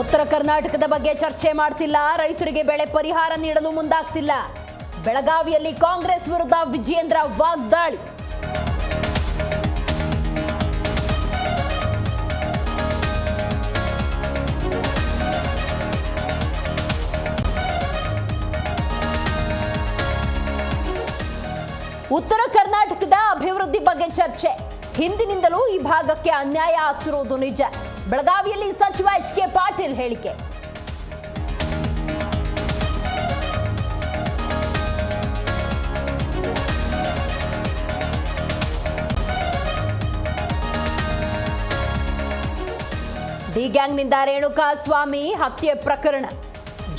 ಉತ್ತರ ಕರ್ನಾಟಕದ ಬಗ್ಗೆ ಚರ್ಚೆ ಮಾಡ್ತಿಲ್ಲ, ರೈತರಿಗೆ ಬೆಳೆ ಪರಿಹಾರ ನೀಡಲು ಮುಂದಾಗ್ತಿಲ್ಲ. ಬೆಳಗಾವಿಯಲ್ಲಿ ಕಾಂಗ್ರೆಸ್ ವಿರುದ್ಧ ವಿಜಯೇಂದ್ರ ವಾಗ್ದಾಳಿ. ಉತ್ತರ ಕರ್ನಾಟಕದ ಅಭಿವೃದ್ಧಿ ಬಗ್ಗೆ ಚರ್ಚೆ. ಹಿಂದಿನಿಂದಲೂ ಈ ಭಾಗಕ್ಕೆ ಅನ್ಯಾಯ ಆಗ್ತಿರೋದು ನಿಜ. ಬೆಳಗಾವಿಯಲ್ಲಿ ಸಚಿವ ಎಚ್.ಕೆ. ಪಾಟೀಲ್ ಹೇಳಿಕೆ. ಡಿ ಗ್ಯಾಂಗ್ನಿಂದ ರೇಣುಕಾ ಸ್ವಾಮಿ ಹತ್ಯೆ ಪ್ರಕರಣ.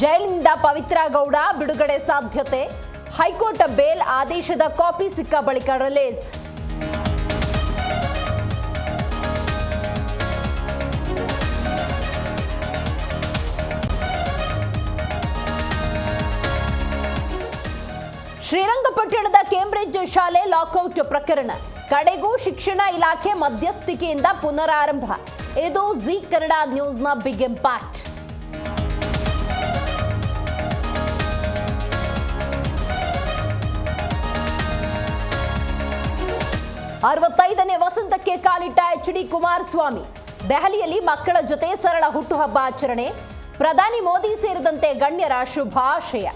ಜೈಲಿನಿಂದ ಪವಿತ್ರ ಗೌಡ ಬಿಡುಗಡೆ ಸಾಧ್ಯತೆ. ಹೈಕೋರ್ಟ್ ಬೇಲ್ ಆದೇಶದ ಕಾಪಿ ಸಿಕ್ಕ ಬಳಿಕ ರಿಲೀಸ್. ಶ್ರೀರಂಗಪಟ್ಟಣದ ಕೇಂಬ್ರಿಡ್ಜ್ ಶಾಲೆ ಲಾಕೌಟ್ ಪ್ರಕರಣ. ಕಡೆಗೂ ಶಿಕ್ಷಣ ಇಲಾಖೆ ಮಧ್ಯಸ್ಥಿಕೆಯಿಂದ ಪುನರಾರಂಭ. ಇದು ಜಿ ಕನ್ನಡ ನ್ಯೂಸ್ನ ಬಿಗ್ ಇಂಪ್ಯಾಕ್ಟ್. 65ನೇ ವಸಂತಕ್ಕೆ ಕಾಲಿಟ್ಟ ಎಚ್.ಡಿ. ಕುಮಾರಸ್ವಾಮಿ. ದೆಹಲಿಯಲ್ಲಿ ಮಕ್ಕಳ ಜೊತೆ ಸರಳ ಹುಟ್ಟುಹಬ್ಬ ಆಚರಣೆ. ಪ್ರಧಾನಿ ಮೋದಿ ಸೇರಿದಂತೆ ಗಣ್ಯರ ಶುಭಾಶಯ.